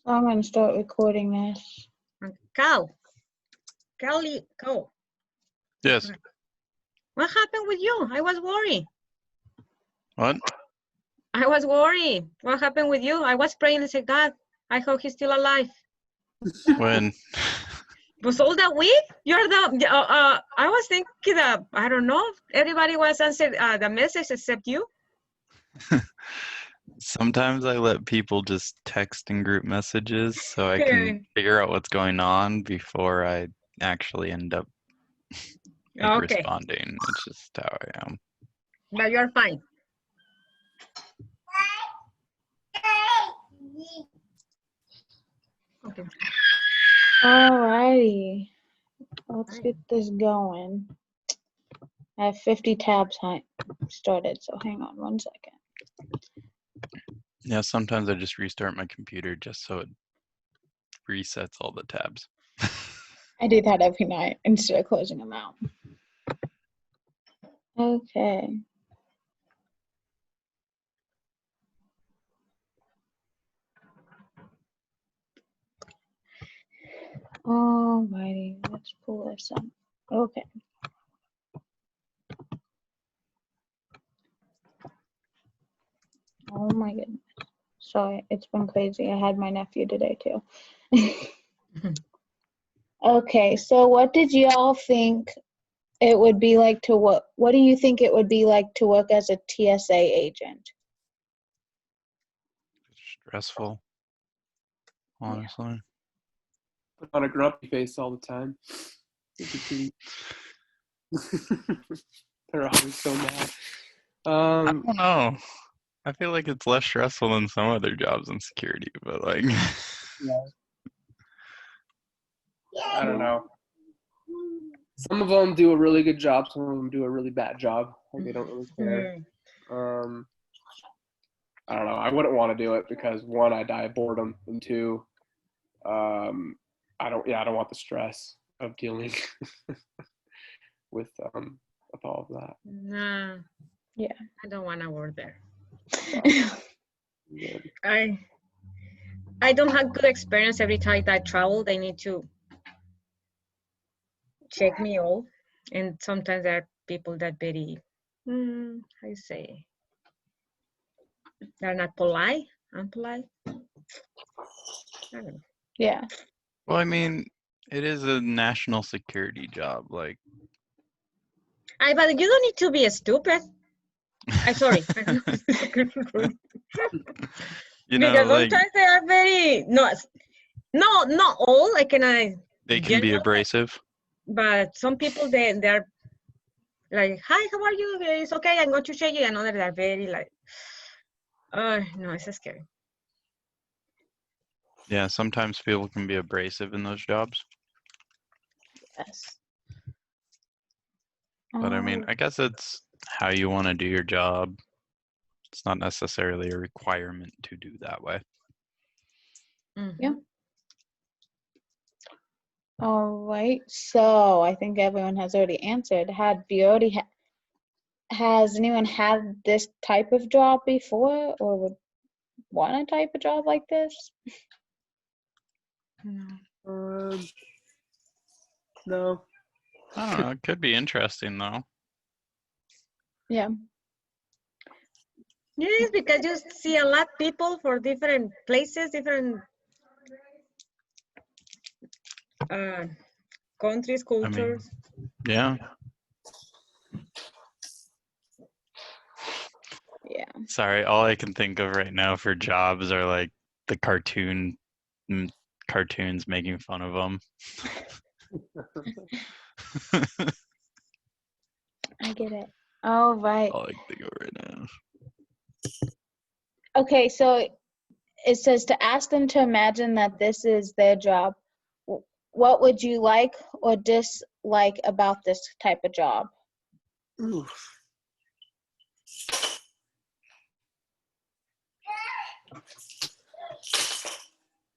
So I'm going to start recording this. Cal. Yes. What happened with you? I was worried. What? I was worried. What happened with you? I was praying and said, God, I hope he's still alive. When? Was all that week? You're the, I was thinking that, I don't know, everybody was answered the message except you. Sometimes I let people just text in group messages so I Okay. can figure out what's going on before I actually end up responding. It's just how I am. But you're fine. Okay. Alrighty. Let's get this going. I have 50 tabs started, so hang on 1 second. Yeah, sometimes I just restart my computer just so it resets all the tabs. I do that every night instead of closing them out. Okay. Alrighty, let's pull this up. Okay. Oh my goodness. Sorry, it's been crazy. I had my nephew today too. Okay, so what did y'all think it would be like to work? What do you think it would be like to work as a TSA agent? Stressful, honestly. Put on a grumpy face all the time. They're always so mad. I don't know. I feel like it's less stressful than some other jobs in security, but like. Yeah. I don't know. Some of them do a really good job. Some of them do a really bad job. Like they don't really care. I don't know. I wouldn't want to do it because one, I die of boredom, and two, I don't want the stress of dealing with all of that. Nah. Yeah. I don't want to work there. Yeah. I don't have good experience every time I travel. They need to check me all, and sometimes there are people that very, how you say, they're not polite, unpolite. I don't know. Yeah. Well, I mean, it is a national security job, like. But you don't need to be stupid. I'm sorry. You know, because like, sometimes they are very not all. Like they can be abrasive. But some people they're like, hi, how are you? It's okay, I'm going to show you. And others are very like, no, it's scary. Yeah, sometimes people can be abrasive in those jobs. Yes. But I mean, I guess it's how you want to do your job. It's not necessarily a requirement to do that way. Yeah. All right. So I think everyone has already answered. Has anyone had this type of job before, or would want a type of job like this? No. I don't know. It could be interesting though. Yeah. Yes, because you see a lot of people for different places, different countries, cultures. Yeah. Yeah. Sorry, all I can think of right now for jobs are like the cartoons making fun of them. I get it. All right. All I can think of right now. Okay, so it says to ask them to imagine that this is their job. What would you like or dislike about this type of job? Oof.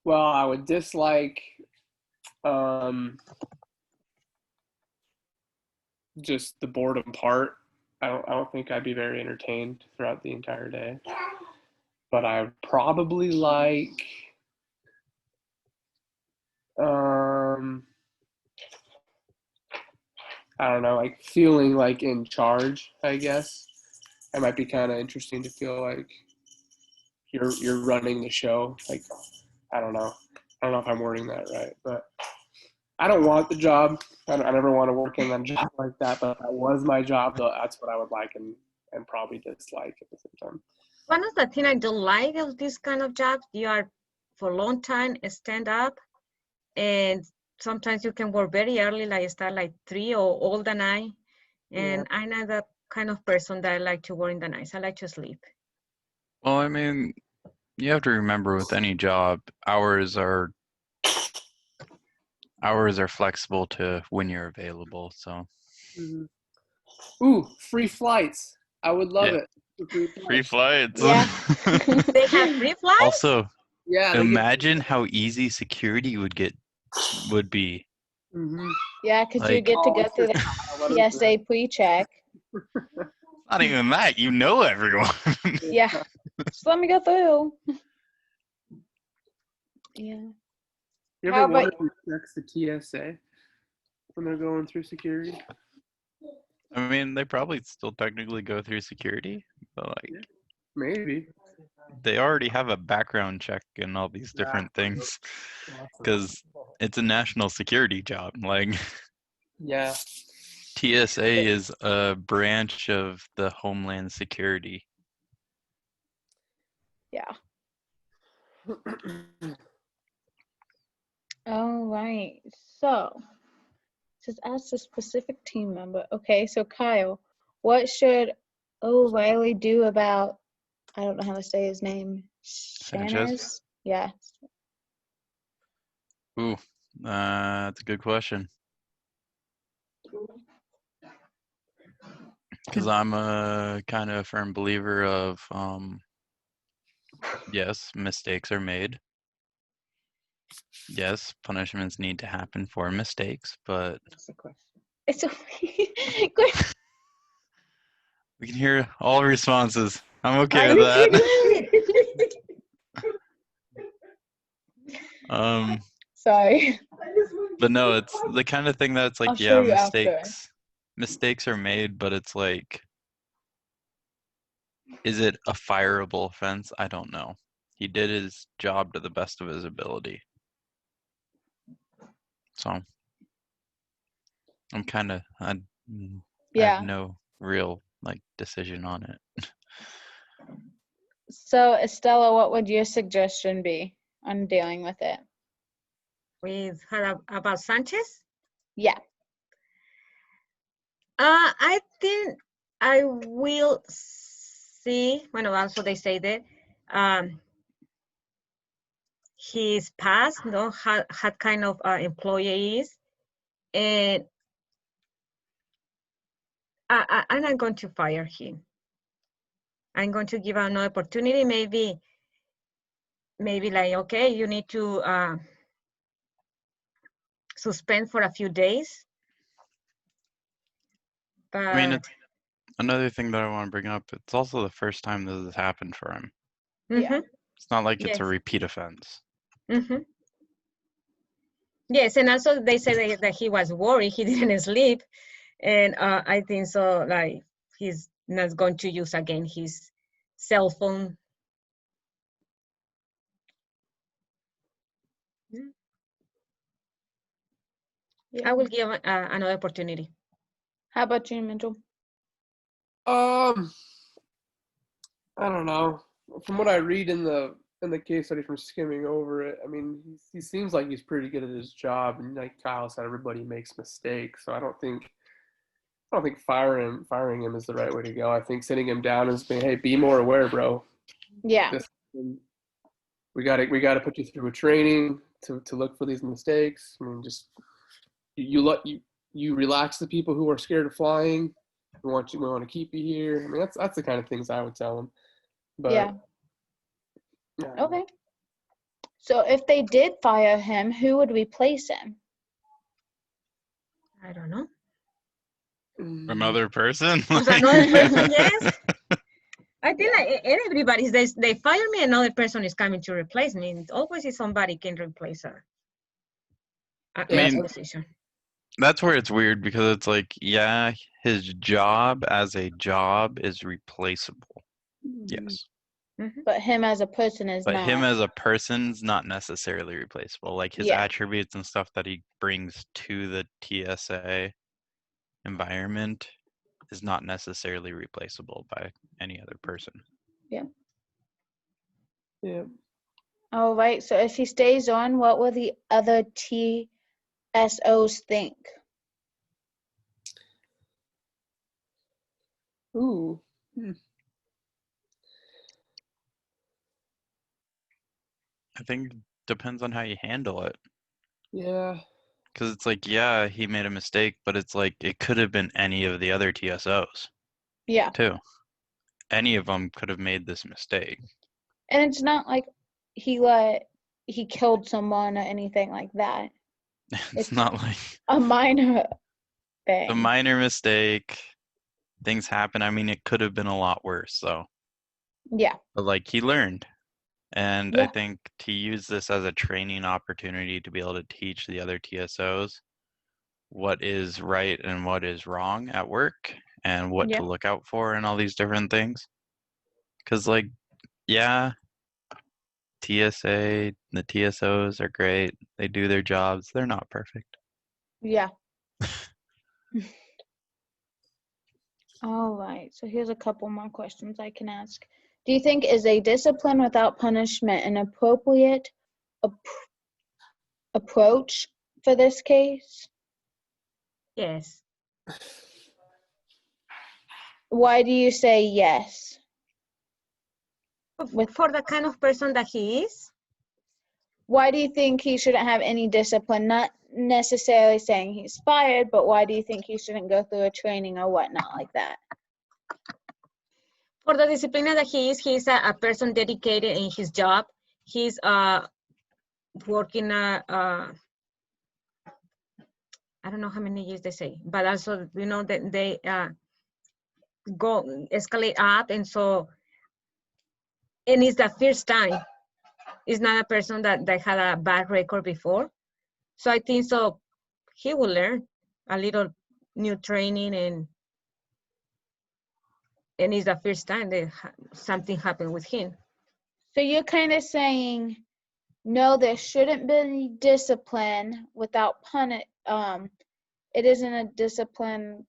Well, I would dislike just the boredom part. I don't think I'd be very entertained throughout the entire day. But I would probably like I don't know, like feeling like in charge, I guess. It might be kind of interesting to feel like you're running the show. Like, I don't know. I don't know if I'm wording that right, but I don't want the job. I never want to work in a job like that, but if that was my job, though, that's what I would like and probably dislike at the same time. One of the things I don't like of this kind of jobs, you are for a long time stand up, and sometimes you can work very early, like start like 3 or all the night. And I'm not that kind of person that I like to work in the nights. I like to sleep. Well, I mean, you have to remember with any job, hours are flexible to when you're available. So. Mm-hmm. Ooh, free flights! I would love it. Free flights. Yeah. They have free flights? Also, Yeah. imagine how easy security would be. Mm-hmm. Yeah, because you Like- get to go through the TSA pre-check. Not even that, you know everyone. Yeah. Just let me go through. Yeah. You How ever about- wonder who checks the TSA when they're going through security? I mean, they probably still technically go through security, but like Maybe. they already have a background check and all these different things because it's a national security job. Like Yeah. TSA is a branch of the Homeland Security. Yeah. All right. So, just ask a specific team member. Okay, so Kyle, what should O'Reilly do about, I don't know how to say his name, Sanchez? Shanners? Yeah. Ooh, that's a good question. Because I'm a kind of firm believer of, yes, mistakes are made. Yes, punishments need to happen for mistakes, but It's we can hear all responses. I'm okay with that. Sorry. But no, it's the kind of thing that's like, I'll show yeah, you after. mistakes are made, but it's like, is it a fireable offense? I don't know. He did his job to the best of his ability. So I'm kind of, I Yeah. have no real like decision on it. So, Estella, what would your suggestion be on dealing with it? With her about Sanchez? Yeah. I think I will see, bueno, also they say that his past, no, had kind of employees, and I'm not going to fire him. I'm going to give another opportunity, maybe like, okay, you need to suspend for a few days. But I mean, it's another thing that I want to bring up. It's also the first time this has happened for him. Yeah. It's not like it's a Yes. repeat offense. Yes, and also they said that he was worried, he didn't sleep, and I think so, like, he's not going to use again his cell phone. Yeah. I will give another opportunity. How about you, Mitchell? I don't know. From what I read in the case study from skimming over it, I mean, he seems like he's pretty good at his job, and like Kyle said, everybody makes mistakes. So I don't think firing him is the right way to go. I think sitting him down and saying, "Hey, be more aware, bro. Yeah. We got to put you through a training to look for these mistakes. I mean, just you relax the people who are scared of flying. We want to keep you here. I mean, that's the kind of things I would tell them. But Yeah. Okay. So if they did fire him, who would replace him? I don't know. Another person? Who's another person? Yes. I think like everybody, they fire me, another person is coming to replace me. It always is somebody can replace her. at I his mean, position. that's where it's weird because it's like, yeah, his job as a job is replaceable. Yes. But him as a person is But not. him as a person's not necessarily replaceable. Like his Yeah. attributes and stuff that he brings to the TSA environment is not necessarily replaceable by any other person. Yeah. All right. So if he stays on, what will the other TSOs think? Ooh. I think it depends on how you handle it. Yeah. Because it's like, yeah, he made a mistake, but it's like it could have been any of the other TSOs Yeah. too. Any of them could have made this mistake. And it's not like he killed someone or anything like that. It's not like A minor thing. a minor mistake. Things happen. I mean, it could have been a lot worse, though. Yeah. But like he learned. And Yeah. I think to use this as a training opportunity to be able to teach the other TSOs what is right and what is wrong at work and what Yeah. to look out for and all these different things. Because, like, yeah, TSA, the TSOs are great. They do their jobs. They're not perfect. Yeah. All right. So here's a couple more questions I can ask. Do you think is a discipline without punishment an appropriate approach for this case? Yes. Why do you say yes? For the kind of person that he is, Why do you think he shouldn't have any discipline? Not necessarily saying he's fired, but why do you think he shouldn't go through a training or whatnot like that? for the discipline that he's a person dedicated in his job. He's working I don't know how many years they say, but also that they go escalate up, and so, and it's the first time. It's not a person that had a bad record before, so I think so he will learn a little new training, and it's the first time that something happened with him. So you're kind of saying, no, there shouldn't be discipline without it isn't a discipline.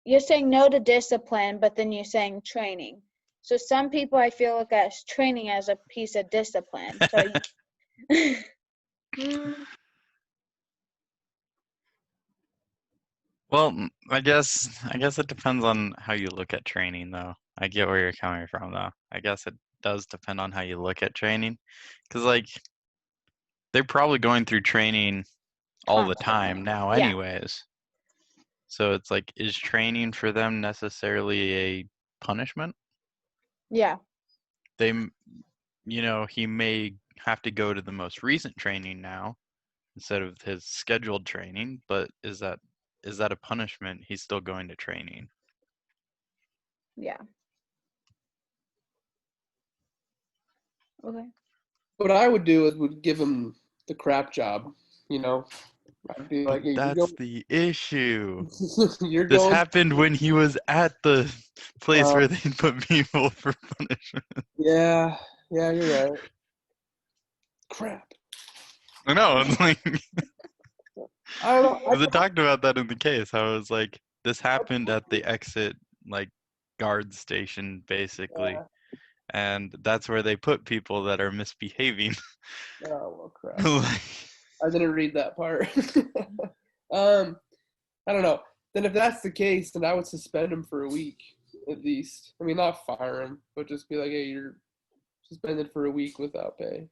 You're saying no to discipline, but then you're saying training. So some people I feel look at training as a piece of discipline. So Well, I guess it depends on how you look at training, though. I get where you're coming from, though. I guess it does depend on how you look at training, because like they're probably going through training all the time now, Yeah. anyways. So it's like, is training for them necessarily a punishment? Yeah. They, he may have to go to the most recent training now instead of his scheduled training, but is that a punishment? He's still going to training. Yeah. Okay. What I would do is would give him the crap job, I'd be like, hey, That's the issue. you're This going. happened when he was at the place where they put people for punishment. Yeah, you're right. Crap. I know. It's like, I don't know. because it talked about that in the case. How it was like, this happened at the exit, like, guard station, basically. Yeah. And that's where they put people that are misbehaving. Oh, well, crap. Like, I didn't read that part. I don't know. Then if that's the case, then I would suspend him for a week at least. I mean, not fire him, but just be like, hey, you're suspended for a week without pay.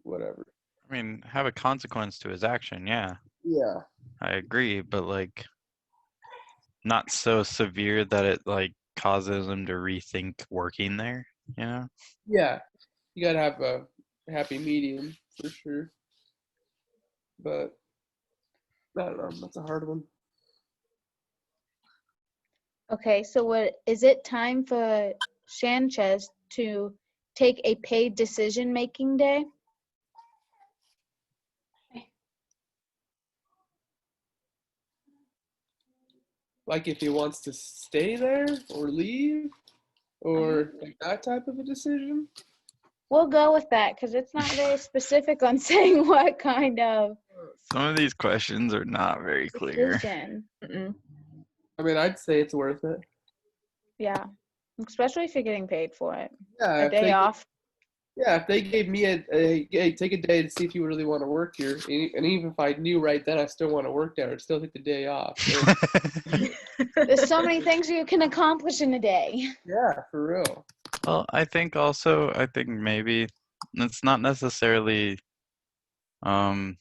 Whatever. I mean, have a consequence to his action, yeah. Yeah. I agree, but like not so severe that it like causes him to rethink working there, you know? Yeah. You gotta have a happy medium for sure. But I don't know. That's a hard one. Okay, so is it time for Sanchez to take a paid decision-making day? Like if he wants to stay there or leave, or like that type of a decision. We'll go with that because it's not very specific on saying what kind of Some of these questions are not very clear. decision. Mm-mm. I mean, I'd say it's worth it. Yeah, especially if you're getting paid for it. Yeah, A day off. Yeah, if they gave me hey, take a day to see if you really want to work here, and even if I knew right then I still want to work there, I'd still take the day off. There's so many things you can accomplish in a day. Yeah, for real. Well, I think maybe it's not necessarily, I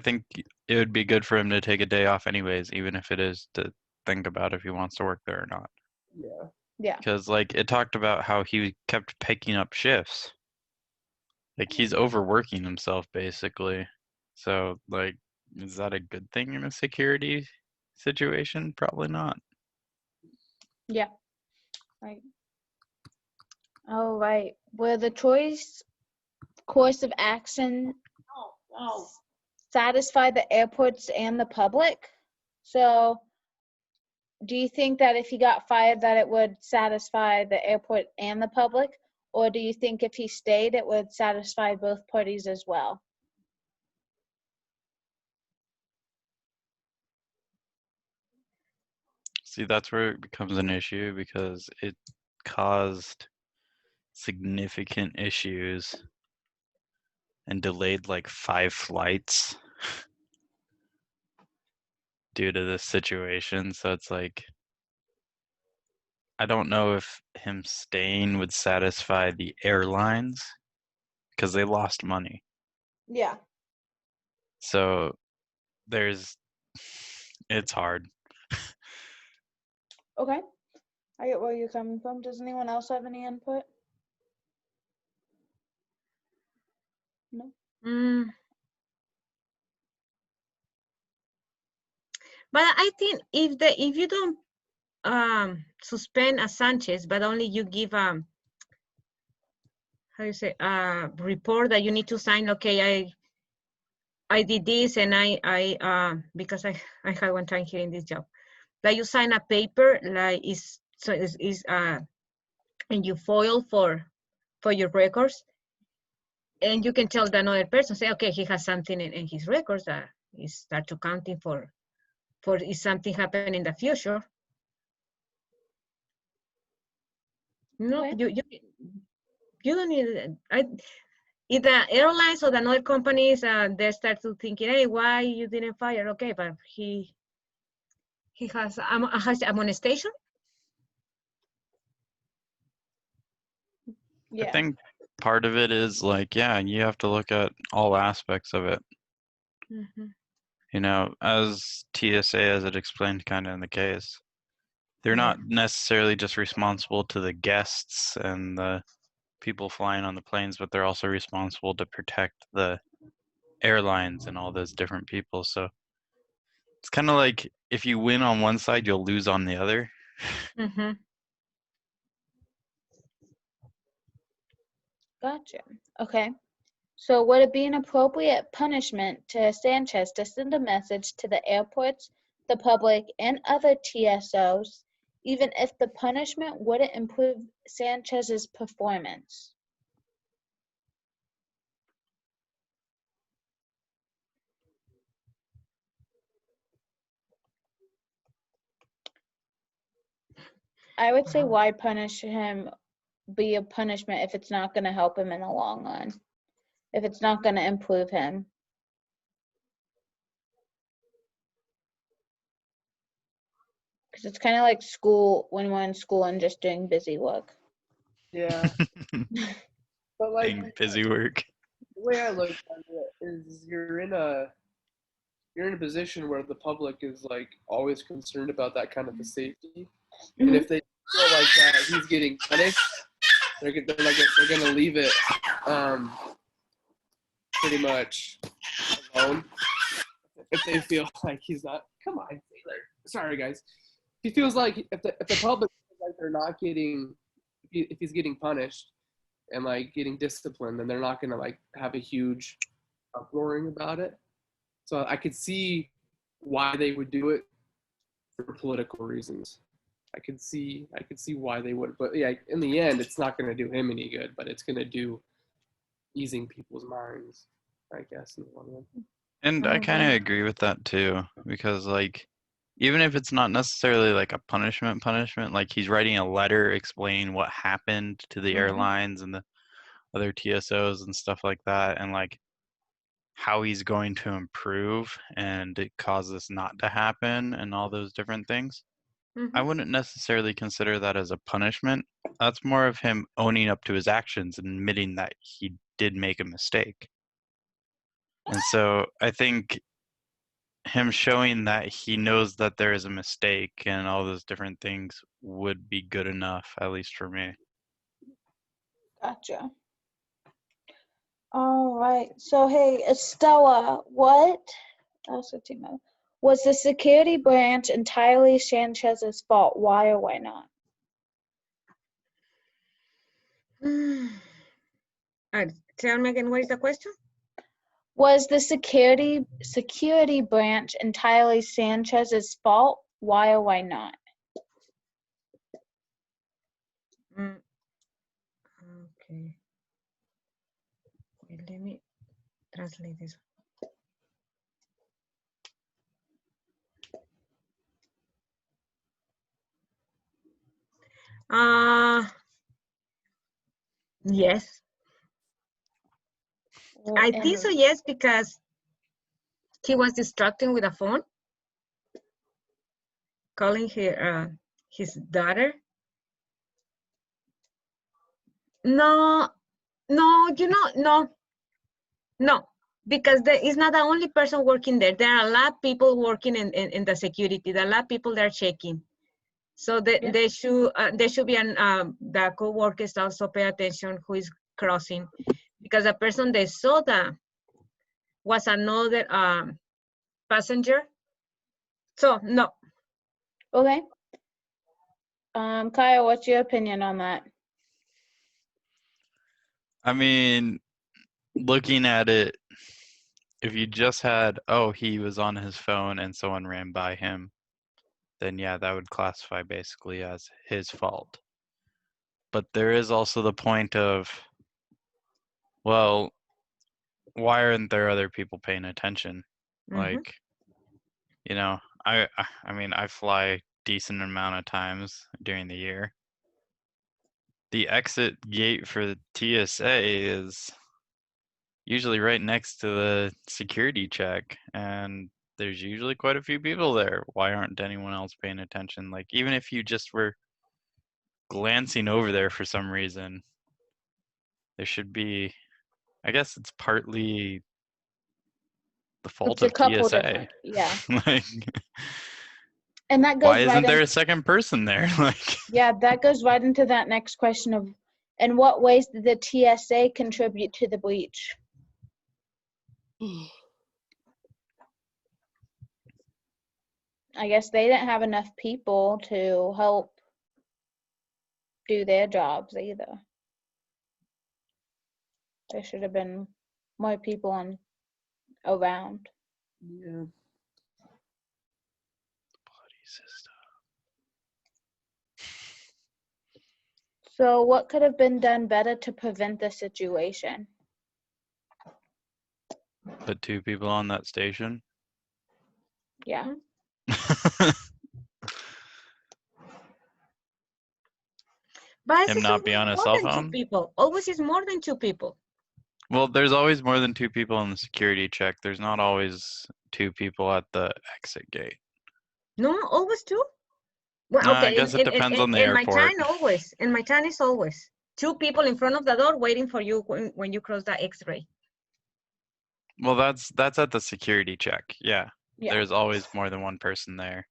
think it would be good for him to take a day off anyways, even if it is to think about if he wants to work there or not. Yeah. Yeah. Because, like, it talked about how he kept picking up shifts. Like, he's overworking himself, basically. So, like, is that a good thing in a security situation? Probably not. Yeah. Right. Oh, right. Were the course of action satisfy the airports and the public? So do you think that if he got fired that it would satisfy the airport and the public? Or do you think if he stayed it would satisfy both parties as well? See, that's where it becomes an issue because it caused significant issues and delayed like 5 flights due to this situation. So it's like, I don't know if him staying would satisfy the airlines because they lost money. Yeah. So it's hard. Okay. I get where you're coming from. Does anyone else have any input? No? Mm. But I think if you don't suspend a Sanchez, but only you give how you say a report that you need to sign. Okay, I did this, and I because I had one time here in this job, like you sign a paper, like and you foil for your records, and you can tell the another person, say, okay, he has something in his records that is start to counting for if something happen in the future. No, Okay. you don't need. If the airlines or the other companies, they start to thinking, hey, why you didn't fire? Okay, but he has amonestation. Yeah. I think part of it is like, yeah, you have to look at all aspects of it. Mm-hmm. As TSA, as it explained kind of in the case, they're not necessarily just responsible to the guests and the people flying on the planes, but they're also responsible to protect the airlines and all those different people. So it's kind of like if you win on one side, you'll lose on the other. Mm-hmm. Gotcha. Okay. So would it be an appropriate punishment to Sanchez to send a message to the airports, the public, and other TSOs, even if the punishment wouldn't improve Sanchez's performance? I would say why punish him, be a punishment if it's not going to help him in the long run, if it's not going to improve him. Because it's kind of like school, when we're in school and just doing busy work. Yeah. But like Being busy work. the way I look at it is you're in a position where the public is like always concerned about that kind of a safety. And if they feel like that he's getting punished, they're gonna leave it pretty much alone. If they feel like he's not, come on, Taylor. Sorry, guys. He feels like if the public feels like they're not getting, if he's getting punished and like getting disciplined, then they're not gonna like have a huge uproaring about it. So I could see why they would do it for political reasons. I could see why they would, but yeah, in the end, it's not going to do him any good, but it's going to do easing people's minds, I guess, in the long run. And I kind of agree with that too, because like, even if it's not necessarily like a punishment, like he's writing a letter explaining what happened to the airlines and the other TSOs and stuff like that, and like how he's going to improve and it cause this not to happen and all those different things. I wouldn't necessarily consider that as a punishment. That's more of him owning up to his actions and admitting that he did make a mistake. And so I think him showing that he knows that there is a mistake and all those different things would be good enough, at least for me. Gotcha. All right. So, hey, Estella, what? Also, Timo, was the security branch entirely Sanchez's fault? Why or why not? Tell me again, what is the question? Was the security branch entirely Sanchez's fault? Why or why not? Okay. Wait, let me translate this. Yes. I think so, yes, because he was distracting with a phone, calling his daughter. No, no, because he's not the only person working there. There are a lot of people working in the security. There are a lot of people there checking. So they should be the co-workers also pay attention who is crossing, because the person they saw that was another passenger. So no. Okay. Kyle, what's your opinion on that? I mean, looking at it, if you just had, oh, he was on his phone and someone ran by him, then yeah, that would classify basically as his fault. But there is also the point of, well, why aren't there other people paying attention? Like, you know, I mean, I fly decent amount of times during the year. The exit gate for the TSA is usually right next to the security check, and there's usually quite a few people there. Why aren't anyone else paying attention? Like, even if you just were glancing over there for some reason, there should be, I guess it's partly the fault It's a of couple TSA. different, yeah. Like, and that goes why isn't there a second person there? Like, yeah, that goes right into that next question of, in what ways did the TSA contribute to the breach? I guess they didn't have enough people to help do their jobs either. There should have been more people around. Yeah. bloody system. So what could have been done better to prevent the situation? Put two people on that station. Yeah. But Him it's not be on a more cell than phone? 2 people. Always is more than 2 people. Well, there's always more than two people on the security check. There's not always two people at the exit gate. No, always 2. Well, I okay, guess it depends on the in my airport. time always. In my time is always 2 people in front of the door waiting for you when you cross the X-ray. Well, that's at the security check. Yeah. Yeah. There's always more than one person there.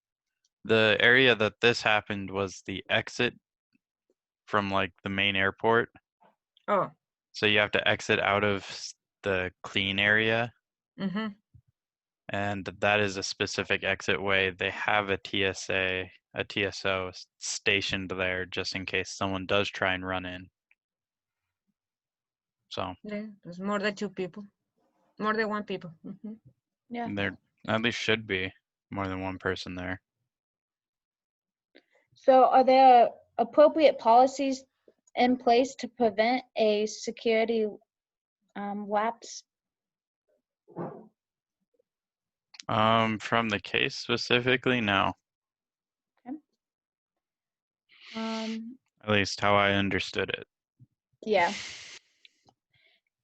The area that this happened was the exit from like the main airport. Oh. So you have to exit out of the clean area. Mm-hmm. And that is a specific exit way. They have a TSO stationed there just in case someone does try and run in. So Yeah, there's more than 2 people. More than 1 people. Mm-hmm. Yeah. there at least should be more than one person there. So are there appropriate policies in place to prevent a security lapse? From the case specifically, no. At least how I understood it. Yeah.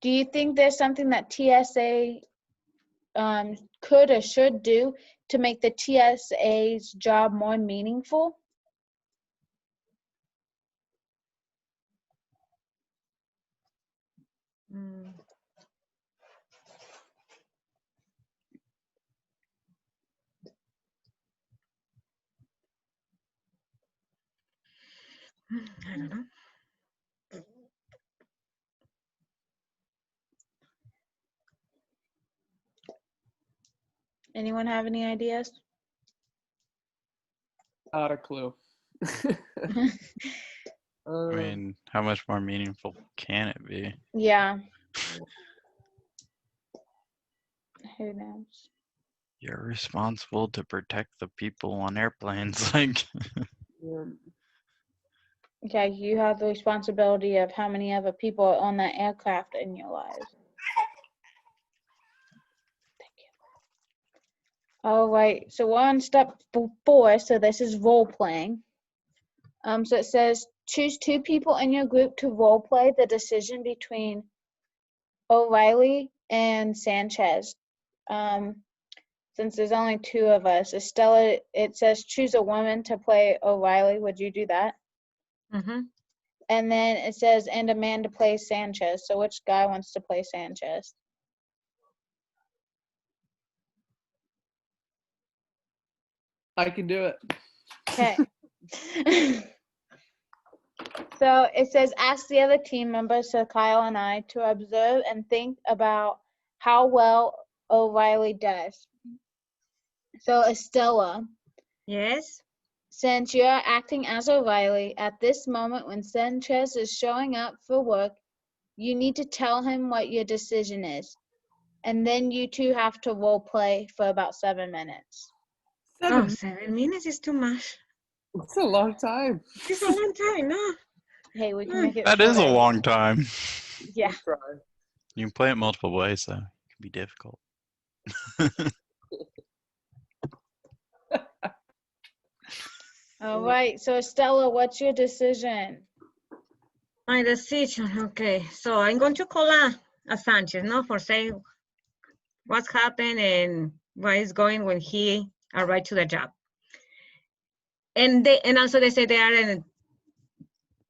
Do you think there's something that TSA could or should do to make the TSA's job more meaningful? Mm. I don't know. Anyone have any ideas? Not a clue. I mean, how much more meaningful can it be? Yeah. Who knows? You're responsible to protect the people on airplanes. Like, Yeah, you have the responsibility of how many other people are on that aircraft in your lives. Thank you. All right, so we're on step 4, so this is role playing. So it says, choose 2 people in your group to role play the decision between O'Reilly and Sanchez. Since there's only 2 of us, Estella, it says choose a woman to play O'Reilly. Would you do that? Mm-hmm. And then it says, and a man to play Sanchez. So which guy wants to play Sanchez? I can do it. Okay. So it says, ask the other team members, so Kyle and I, to observe and think about how well O'Reilly does. So Estella, Yes. since you're acting as O'Reilly, at this moment when Sanchez is showing up for work, you need to tell him what your decision is. And then you 2 have to role play for about 7 minutes. 7 Oh, 7 minutes is too much. It's a long time. It's a long time, no? Hey, we can make it that is a shorter. long time. Yeah. We'll try. You can play it multiple ways, so it can be difficult. All right. So Estella, what's your decision? My decision, okay. So I'm going to call a Sanchez, no, for saying what's happened and where he's going when he arrived to the job. And also they say they are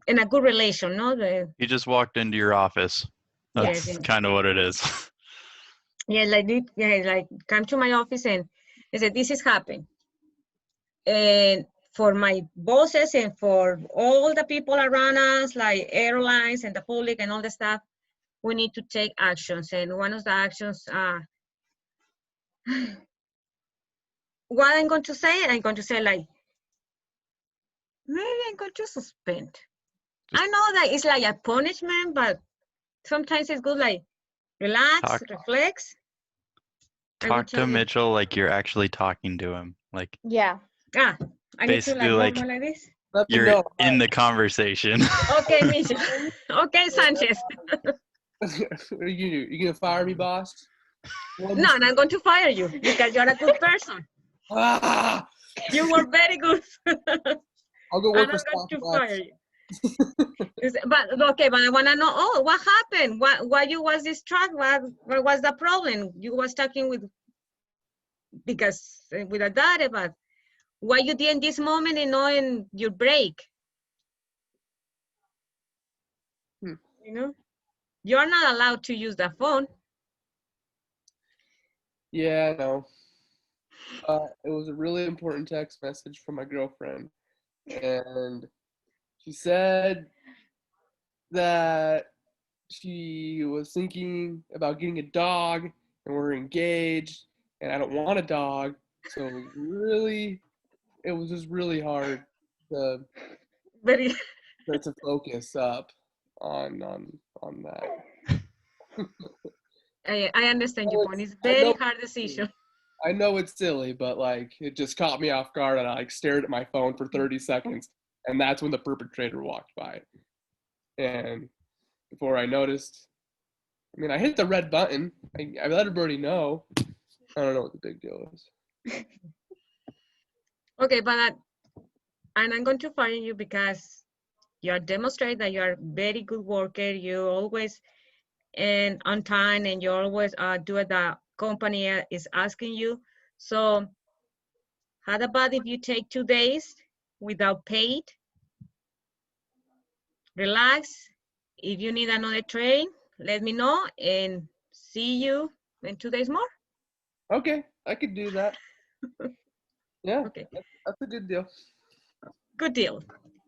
in a good relation, no? You just walked into your office. That's Yes. kind of what it is. Yeah, like come to my office and they said, this is happening. And for my bosses and for all the people around us, like airlines and the public and all the stuff, we need to take actions. And one of the actions, what I'm going to say like, maybe I'm going to suspend. I know that it's like a punishment, but sometimes it's good, like, relax, reflex. Talk to Mitchell like you're actually talking to him. Like, yeah. I need to basically, like this. You're in the conversation. Okay, Mitchell. Okay, Sanchez. What are you gonna fire me, boss? No, I'm not going to fire you because you're a good person. Ah! You were very good. I'll go work I'm for not going to Spotify. fire you. But I want to know. Oh, what happened? Why you was distracted? What was the problem? You was talking with a daughter, but why you did in this moment and not in your break? You know, you're not allowed to use the phone. Yeah, I know. It was a really important text message from my girlfriend, and she said that she was thinking about getting a dog, and we're engaged, and I don't want a dog, so it was just really hard to focus up on that. I understand your point. It's very hard decision. I know it's silly, but like it just caught me off guard, and I like stared at my phone for 30 seconds. And that's when the perpetrator walked by. And before I noticed, I mean, I hit the red button. I let everybody know. I don't know what the big deal is. Okay, but and I'm going to fire you because you are demonstrating that you are a very good worker. You always and on time, and you always do what the company is asking you. So how about if you take 2 days without paid? Relax. If you need another train, let me know and see you in 2 days more. Okay, I could do that. Yeah, Okay, that's a good deal. good deal.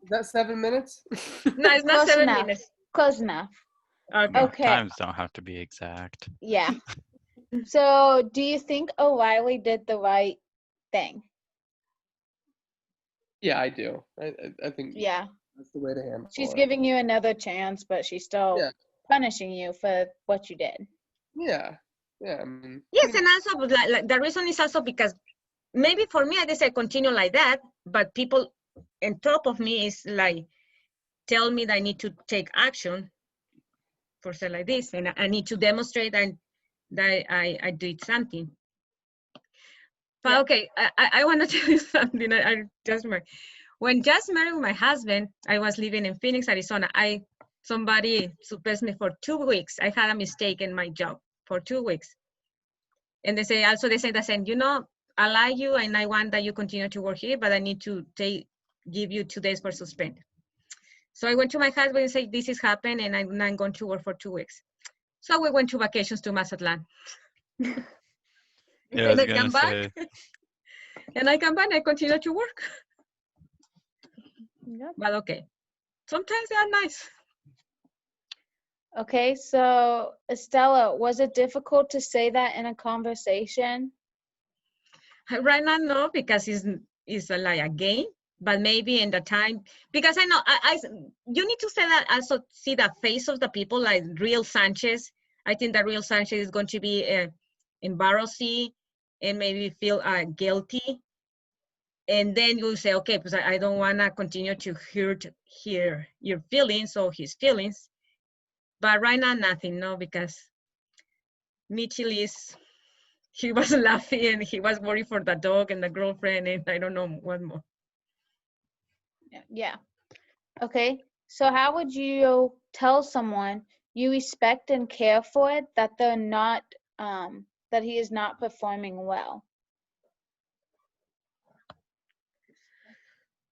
Is that 7 minutes? No, it's not Close 7 enough. minutes. Close enough. Okay. Okay. Times don't have to be exact. Yeah. So, do you think O'Reilly did the right thing? Yeah, I do. I think Yeah. that's the way to handle She's it. giving you another chance, but she's still Yeah. punishing you for what you did. Yeah. Yeah. I mean, Yes, and also like the reason is also because maybe for me I just say continue like that, but people on top of me is like tell me that I need to take action for say like this, and I need to demonstrate that I did something. But Yeah. okay, I want to tell you something. I just remember when just married with my husband, I was living in Phoenix, Arizona. Somebody supervised me for 2 weeks. I had a mistake in my job for 2 weeks. And they say the same, you know, I like you and I want that you continue to work here, but I need to give you 2 days for suspend. So I went to my husband and said, this is happened and I'm going to work for 2 weeks. So we went to vacations to Mazatlan. Yeah, I And was I gonna come back say. and I come back and I continue to work. Yep. But okay, sometimes they are nice. Okay, so Estella, was it difficult to say that in a conversation? Right now, no, because it's like a game. But maybe in the time, because I know you need to say that also see the face of the people, like real Sanchez. I think that real Sanchez is going to be embarrassing and maybe feel guilty. And then you say, okay, because I don't want to continue to hurt your feelings or his feelings. But right now, nothing, no, because Mitchell he was laughing and he was worried for the dog and the girlfriend and I don't know what more. Yeah. Okay, so how would you tell someone you respect and care for it that they're not, that he is not performing well?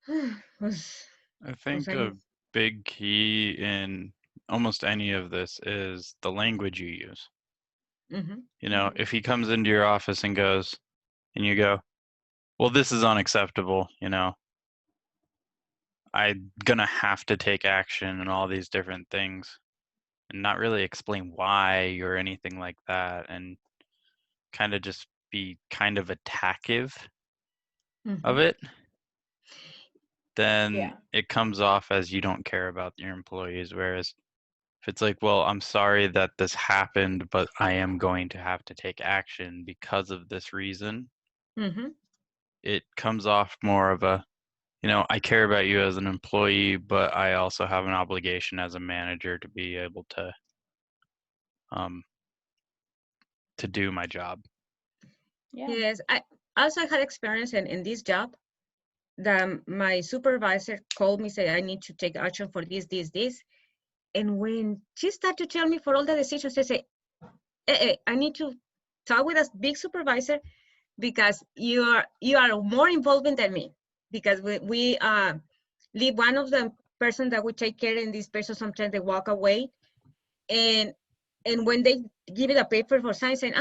I think a big key in almost any of this is the language you use. Mm-hmm. You know, if he comes into your office and goes, and you go, well, this is unacceptable, you know, I'm gonna have to take action and all these different things, and not really explain why or anything like that, and kind of just be kind of attackive of it, then Yeah. it comes off as you don't care about your employees. Whereas if it's like, well, I'm sorry that this happened, but I am going to have to take action because of this reason, Mm-hmm. it comes off more of a, you know, I care about you as an employee, but I also have an obligation as a manager to be able to do my job. Yeah. Yes, I also had experience in this job that my supervisor called me, say I need to take action for this. And when she started to tell me for all the decisions, I say, I need to talk with a big supervisor because you are more involved than me. Because we leave one of the person that we take care, and this person sometimes they walk away. And when they give you the paper for sign, saying,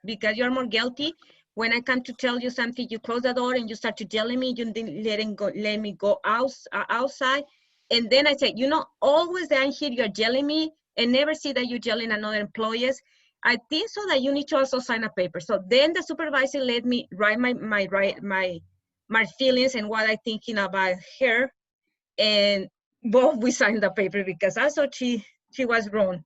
because you're more guilty. When I come to tell you something, you close the door and you start to yelling me, you didn't let me go outside. And then I say, you know, always that I'm here, you're yelling me and never see that you're yelling another employees. I think so that you need to also sign a paper. So then the supervisor let me write my feelings and what I'm thinking about her. And both we signed the paper because I thought she was wrong.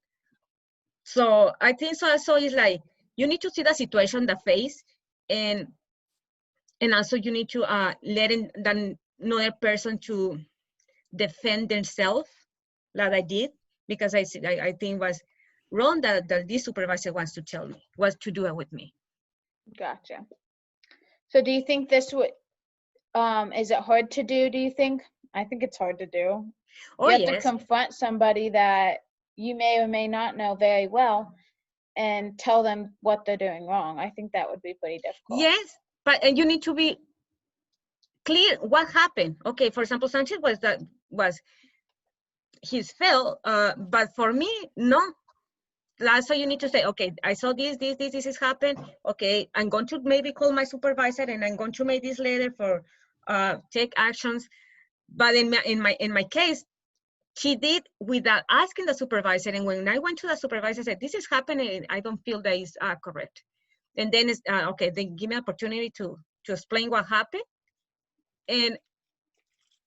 So I think so also is like, you need to see the situation, the face, and also you need to let in another person to defend themselves like I did, because I think it was wrong that this supervisor wants to tell me, was to do it with me. Gotcha. So do you think this would, is it hard to do you think? I think it's hard to do. Oh, You have to yes. confront somebody that you may or may not know very well and tell them what they're doing wrong. I think that would be pretty difficult. Yes, but and you need to be clear what happened. Okay, for example, Sanchez was his fail, but for me, no. So you need to say, okay, I saw this has happened. Okay, I'm going to maybe call my supervisor and I'm going to make this letter for take actions. But in my case, she did without asking the supervisor. And when I went to the supervisor, I said, this is happening and I don't feel that is correct. And then it's okay, then give me an opportunity to explain what happened. And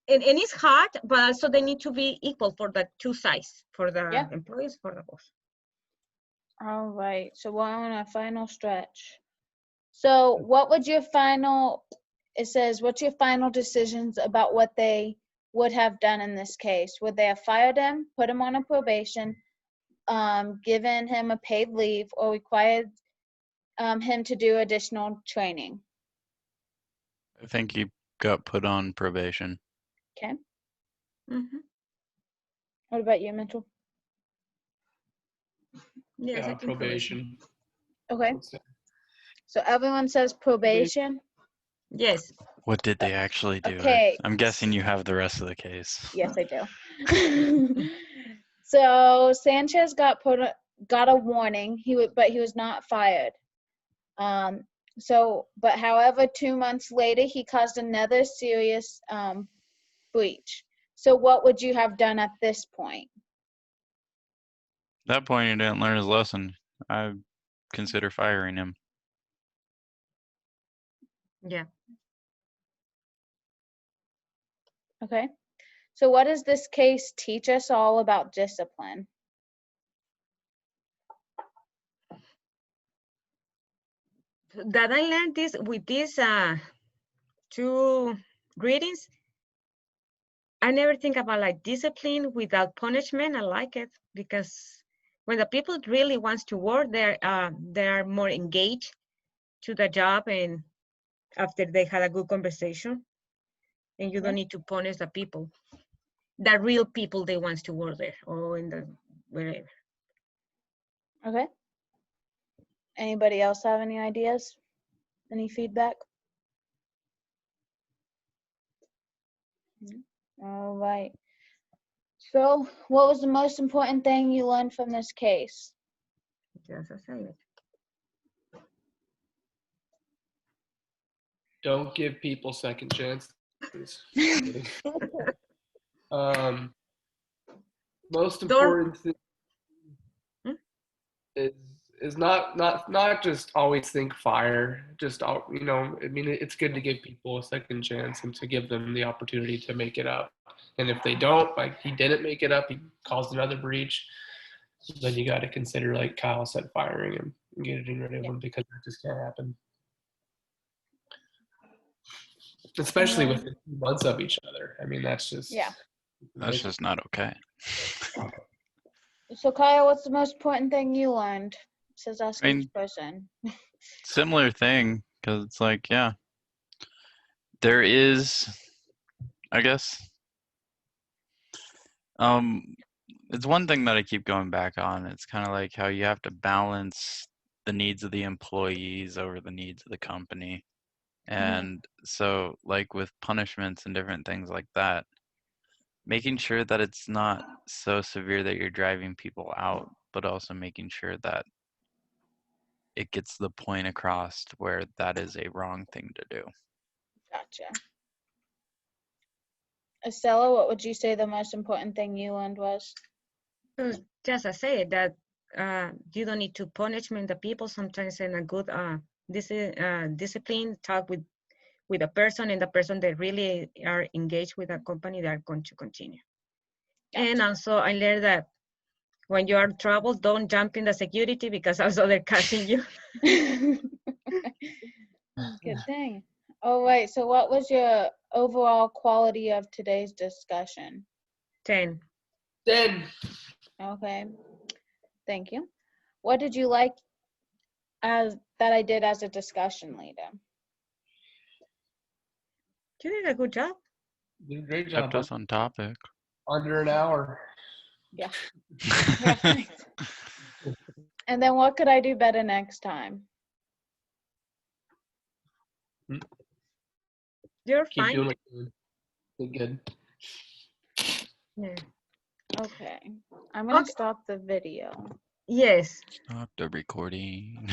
it's hard, but also they need to be equal for the two sides, for the employees, for the boss. All right, so we're on our final stretch. So what would your final, it says, what's your final decisions about what they would have done in this case? Would they have fired him, put him on a probation, given him a paid leave, or required him to do additional training? I think he got put on probation. Okay. Mm-hmm. What about you, Mitchell? Yes, Yeah, probation. Okay. So everyone says probation? Yes. What did they actually do? Okay. I'm guessing you have the rest of the case. Yes, I do. So Sanchez got a warning. But he was not fired. But however, 2 months later, he caused another serious breach. So what would you have done at this point? At that point, he didn't learn his lesson. I consider firing him. Yeah. Okay. So what does this case teach us all about discipline? That I learned this with these two readings. I never think about like discipline without punishment. I like it because when the people really wants to work, they're more engaged to the job, and after they had a good conversation, and you don't need to punish the people, the real people they wants to work there or in the wherever. Okay. Anybody else have any ideas? Any feedback? All right. So what was the most important thing you learned from this case? Just as I said. Don't give people second chances. Most important thing is not just always think fire. Just I mean, it's good to give people a second chance and to give them the opportunity to make it up. And if they don't, like he didn't make it up, he caused another breach, then you got to consider, like Kyle said, firing him and getting rid of him, because that just can't happen. Especially within 2 months of each other. I mean, that's just That's just not okay. So Kyle, what's the most important thing you learned? Says ask each person. Similar thing, because it's like, yeah, there is, I guess, it's one thing that I keep going back on. It's kind of like how you have to balance the needs of the employees over the needs of the company. And so, like with punishments and different things like that, making sure that it's not so severe that you're driving people out, but also making sure that it gets the point across where that is a wrong thing to do. Gotcha. Estella, what would you say the most important thing you learned was? Just as I said, that you don't need to punishment the people. Sometimes in a good discipline, talk with a person, and the person that really are engaged with a company, they are going to continue. Gotcha. And also I learned that when you are in trouble, don't jump in the security, because also they're catching you. Good thing. All right, so what was your overall quality of today's discussion? 10. 10. Okay. Thank you. What did you like as that I did as a discussion leader? You did a good job. You did a great job. Kept us on topic. Under an hour. Yeah. Yeah, thanks. And then what could I do better next time? You're Keep fine. doing what you're doing. Good. Yeah. Okay. I'm gonna Okay. stop the video. Yes. Stop the recording.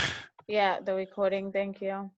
Yeah, the recording, thank you.